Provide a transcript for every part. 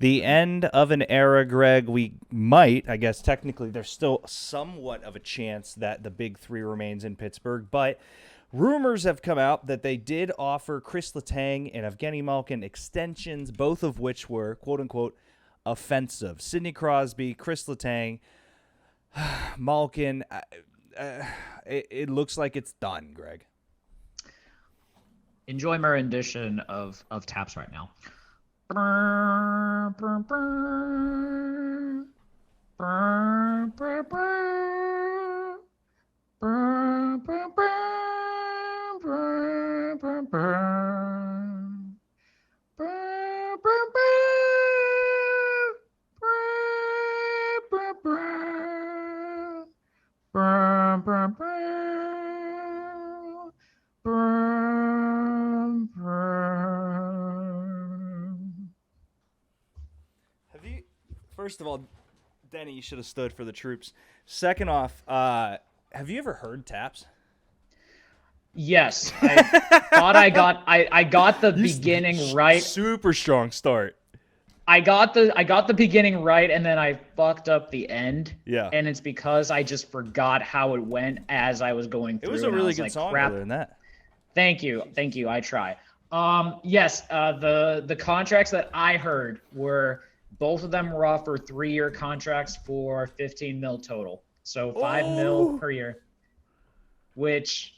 The end of an era, Greg. We might, I guess technically there's still somewhat of a chance that the big three remains in Pittsburgh, but rumors have come out that they did offer Chris Letang and Evgeny Malkin extensions, both of which were, quote-unquote, offensive. Sidney Crosby, Chris Letang, Malkin, it looks like it's done, Greg. Enjoy my rendition of Taps right now. First of all, Denny, you should have stood for the troops. Second off, have you ever heard Taps? Yes, I thought I got the beginning right. Super strong start. I got the beginning right, and then I fucked up the end. Yeah, and it's because I just forgot how it went as I was going through. It was a really good song. Other than that, thank you. I try. Yes, the contracts that I heard were. Both of them were offered 3-year contracts for $15 million total. So $5 million per year, which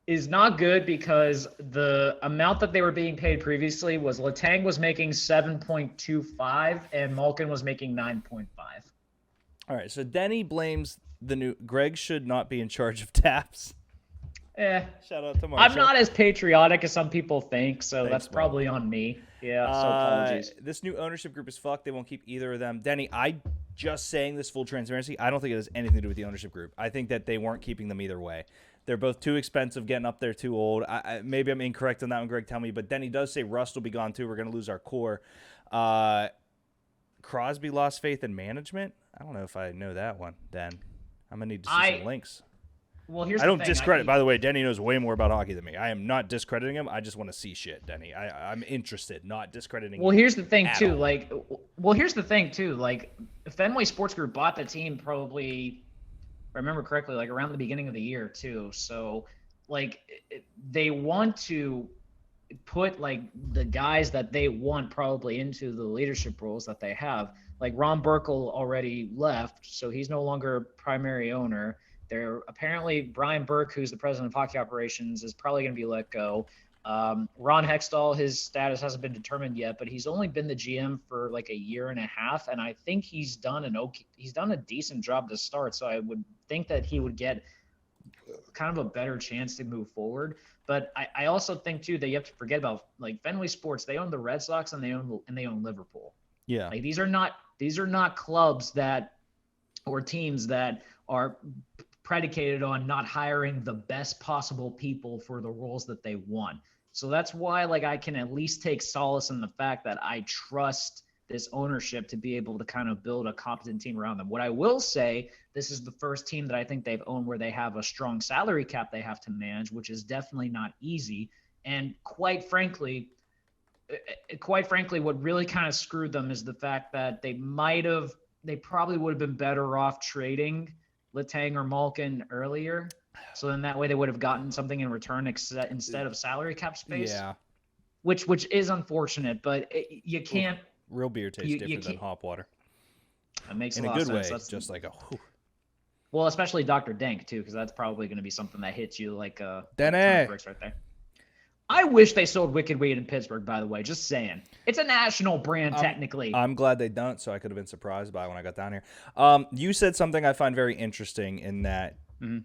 is not good because the amount that they were being paid previously was Letang was making 7.25 and Malkin was making 9.5. All right. So Denny blames the new Greg should not be in charge of Taps. Shout out to Marshall. I'm not as patriotic as some people think, so that's probably on me. Yeah, so apologies. This new ownership group is fucked. They won't keep either of them. Denny, I just saying this full transparency, I don't think it has anything to do with the ownership group. I think that they weren't keeping them either way. They're both too expensive, getting up there too old. Maybe I'm incorrect on that one, Greg, tell me. But Denny does say Rust will be gone too. We're going to lose our core. Crosby lost faith in management? I don't know if I know that one, then. I'm going to need to see some links. Well, here's I don't discredit. By the way, Denny knows way more about hockey than me. I am not discrediting him. I just want to see shit, Denny. I'm interested, not discrediting. Well, here's the thing too. Fenway Sports Group bought the team probably, if I remember correctly, like around the beginning of the year too. So, they want to put like the guys that they want probably into the leadership roles that they have. Like Ron Burkle already left, so he's no longer primary owner. They're apparently Brian Burke, who's the president of hockey operations, is probably going to be let go. Ron Hextall, his status hasn't been determined yet, but he's only been the GM for like a year and a half, and I think he's done a decent job to start. So I would think that he would get kind of a better chance to move forward. But I also think too that you have to forget about like Fenway Sports. They own the Red Sox and they own Liverpool. Yeah, like these are not clubs or teams that are predicated on not hiring the best possible people for the roles that they want. So that's why I can at least take solace in the fact that I trust this ownership to be able to kind of build a competent team around them. What I will say, this is the first team that I think they've owned where they have a strong salary cap they have to manage, which is definitely not easy. And quite frankly, what really kind of screwed them is the fact that they probably would have been better off trading Letang or Malkin earlier, so then that way they would have gotten something in return instead of salary cap space. Yeah, which is unfortunate, but you can't. Real beer tastes different than hop water. That makes in a a lot good of sense. way. That's just like a. Whew. Well, especially Dr. Dank too, because that's probably going to be something that hits you like Denny. bricks right there. I wish they sold Wicked Weed in Pittsburgh, by the way. Just saying. It's a national brand, technically. I'm glad they don't, so I could have been surprised by it when I got down here. You said something I find very interesting in that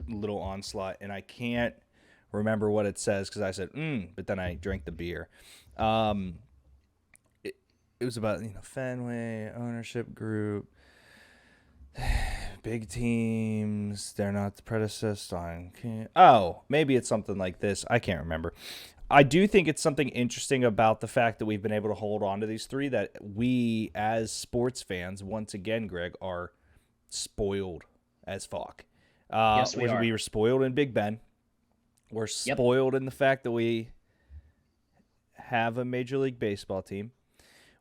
little onslaught, and I can't remember what it says because I said, but then I drank the beer. It was about, Fenway, ownership group, big teams, they're not the predecessor on. Oh, maybe it's something like this. I can't remember. I do think it's something interesting about the fact that we've been able to hold on to these three, that we as sports fans, once again, Greg, are spoiled as fuck. Yes, we are. We were spoiled in Big Ben. We're spoiled in the fact that we have a Major League Baseball team.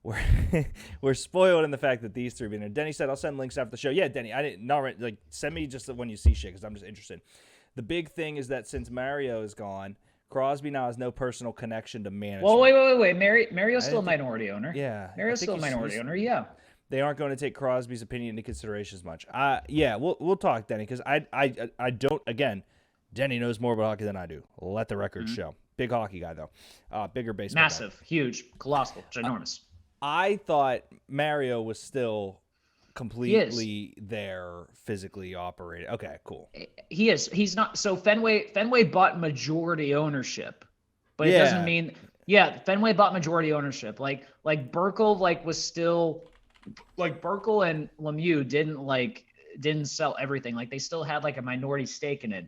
we're we're spoiled in the fact that these three being there. Denny said, "I'll send links after the show." Yeah, Denny, I didn't not like send me just when you see shit because I'm just interested. The big thing is that since Mario is gone, Crosby now has no personal connection to management. Well, wait. Mario's still a minority owner. Yeah, Mario's still a minority owner. Yeah. They aren't going to take Crosby's opinion into consideration as much. Yeah, we'll talk, Denny, because I don't. Again, Denny knows more about hockey than I do. Let the record show. Big hockey guy though, bigger baseball. Massive, huge, colossal, ginormous. I thought Mario was still completely there, physically operating. Okay, cool. He is. He's not. So Fenway bought majority ownership, but it doesn't mean. Yeah, Fenway bought majority ownership. Like Burkle was still Burkle and Lemieux didn't sell everything. Like they still had a minority stake in it,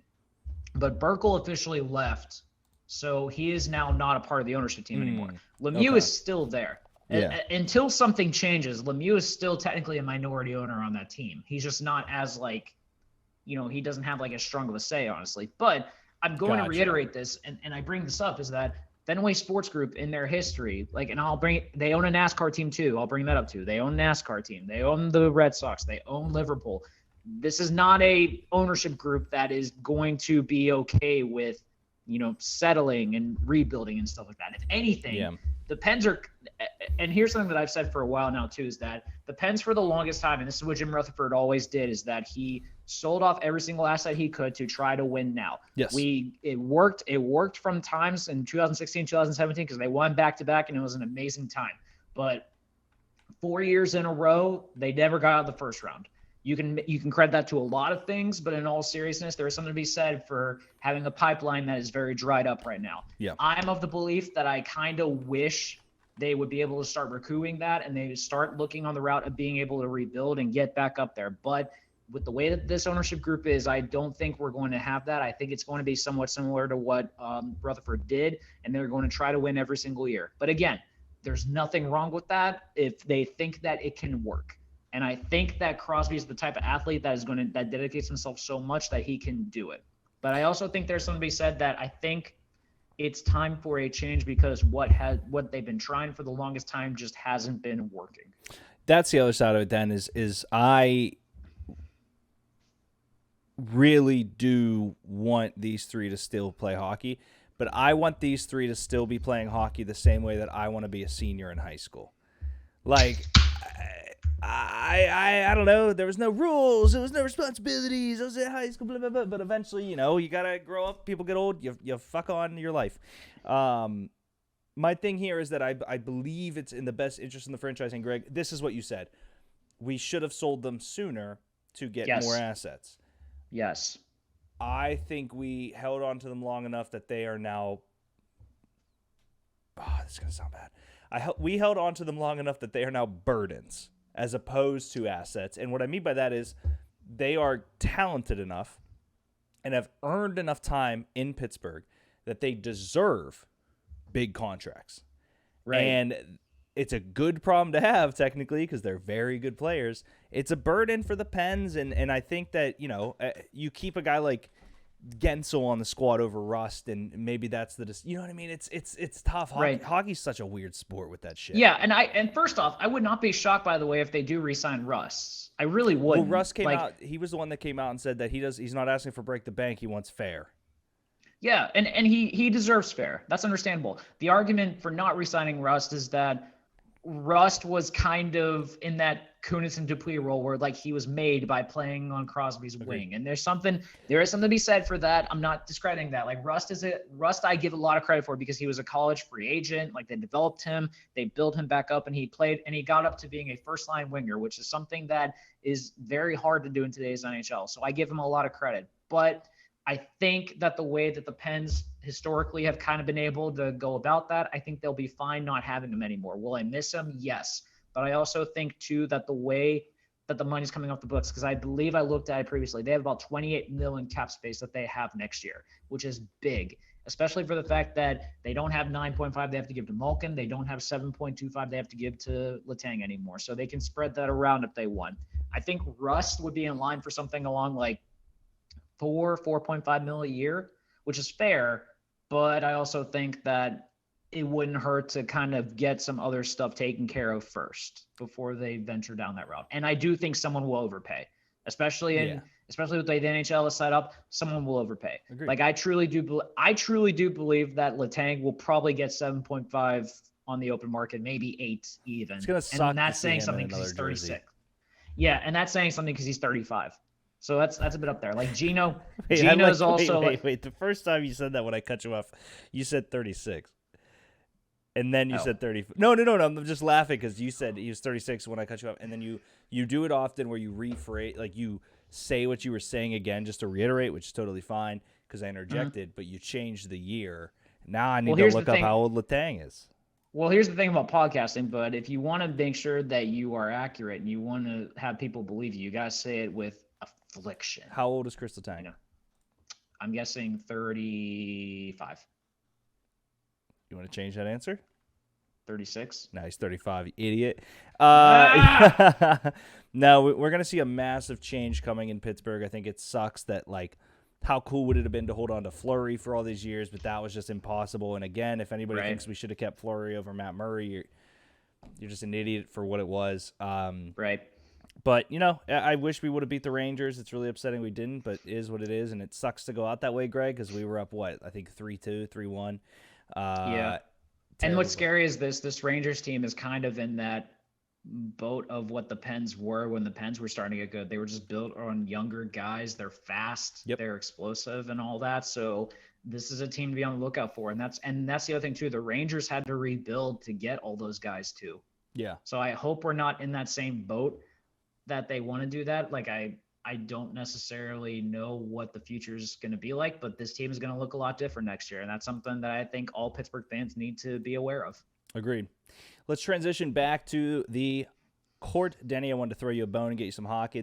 but Burkle officially left, so he is now not a part of the ownership team anymore. Lemieux is still there. Yeah. Until something changes, Lemieux is still technically a minority owner on that team. He's just not as he doesn't have as strong of a say, honestly. But I'm going to reiterate this, and I bring this up, is that Fenway Sports Group in their history, they own a NASCAR team too. I'll bring that up too. They own a NASCAR team. They own the Red Sox. They own Liverpool. This is not a ownership group that is going to be okay with, settling and rebuilding and stuff like that. If anything, the Pens are, and here's something that I've said for a while now too, is that the Pens for the longest time, and this is what Jim Rutherford always did, is that he sold off every single asset he could to try to win now. Yes. It worked from times in 2016, 2017, because they won back-to-back, and it was an amazing time. But 4 years in a row, they never got out of the first round. You can credit that to a lot of things, but in all seriousness, there is something to be said for having a pipeline that is very dried up right now. Yeah. I'm of the belief that I kind of wish they would be able to start recouping that, and they start looking on the route of being able to rebuild and get back up there. But with the way that this ownership group is, I don't think we're going to have that. I think it's going to be somewhat similar to what Rutherford did, and they're going to try to win every single year. But again, there's nothing wrong with that if they think that it can work. And I think that Crosby is the type of athlete that dedicates himself so much that he can do it. But I also think there's something to be said that I think it's time for a change, because what they've been trying for the longest time just hasn't been working. That's the other side of it then, is I really do want these three to still play hockey, but I want these three to still be playing hockey the same way that I want to be a senior in high school. I don't know. There was no rules. There was no responsibilities. I was in high school, blah, blah, blah. But eventually, you got to grow up. People get old. You fuck on your life. My thing here is that I believe it's in the best interest in the franchise. And, Greg, this is what you said. We should have sold them sooner to get more assets. Yes. I think we held on to them long enough that they are now – this is going to sound bad. We held on to them long enough that they are now burdens as opposed to assets. And what I mean by that is they are talented enough and have earned enough time in Pittsburgh that they deserve big contracts. Right. And it's a good problem to have, technically, because they're very good players. It's a burden for the Pens, and I think that, you keep a guy like Gensel on the squad over Rust, and maybe that's you know what I mean? It's tough. Hockey's such a weird sport with that shit. Yeah, and first off, I would not be shocked, by the way, if they do re-sign Rust. I really wouldn't. Well, Rust came out. He was the one that came out and said that he's not asking for break the bank. He wants fair. Yeah, and he deserves fair. That's understandable. The argument for not re-signing Rust is that Rust was kind of in that Kunitz and Dupuis role where he was made by playing on Crosby's wing. And there is something to be said for that. I'm not discrediting that. Rust I give a lot of credit for, because he was a college free agent. They developed him, they built him back up, and he played, and he got up to being a first line winger, which is something that is very hard to do in today's NHL. So I give him a lot of credit. But I think that the way that the Pens historically have kind of been able to go about that, I think they'll be fine not having him anymore. Will I miss him? Yes. But I also think, too, that the way that the money's coming off the books, because I believe I looked at it previously, they have about $28 million cap space that they have next year, which is big, especially for the fact that they don't have 9.5 they have to give to Malkin. They don't have 7.25 they have to give to Letang anymore. So they can spread that around if they want. I think Rust would be in line for something along 4.5 mil a year, which is fair. But I also think that it wouldn't hurt to kind of get some other stuff taken care of first before they venture down that route. And I do think someone will overpay, especially with the way the NHL is set up. Someone will overpay. Agreed. Like I truly do believe that Letang will probably get 7.5 on the open market, maybe 8 even. It's gonna suck. And that's saying something because he's 36. Jersey. Yeah, and that's saying something because he's 35. So that's a bit up there. Like Geno, Wait, Geno's also wait. The first time you said that when I cut you off, you said 36. And then you said 30. No. I'm just laughing because you said he was 36 when I cut you off. And then you do it often where you rephrase, like you say what you were saying again just to reiterate, which is totally fine because I interjected, but you changed the year. Now I need to look up how old Letang is. Well, here's the thing about podcasting, but if you want to make sure that you are accurate and you want to have people believe you got to say it with affliction. How old is Chris Letang? I'm guessing 35. You want to change that answer? 36. No, he's 35, you idiot. No, we're going to see a massive change coming in Pittsburgh. I think it sucks that, like, how cool would it have been to hold on to Fleury for all these years, but that was just impossible. And again, if anybody thinks we should have kept Fleury over Matt Murray, you're just an idiot for what it was. Right. But, you know, I wish we would have beat the Rangers. It's really upsetting we didn't, but it is what it is. And it sucks to go out that way, Greg, because we were up, I think 3-2, 3-1. Yeah. And what's scary is this Rangers team is kind of in that boat of what the Pens were when the Pens were starting to get good. They were just built on younger guys. They're fast. Yep. They're explosive and all that. So this is a team to be on the lookout for. And that's the other thing too. The Rangers had to rebuild to get all those guys too. Yeah. So I hope we're not in that same boat that they want to do that. Like I don't necessarily know what the future is going to be like, but this team is going to look a lot different next year. And that's something that I think all Pittsburgh fans need to be aware of. Agreed. Let's transition back to the court. Denny, I wanted to throw you a bone and get you some hockey in there.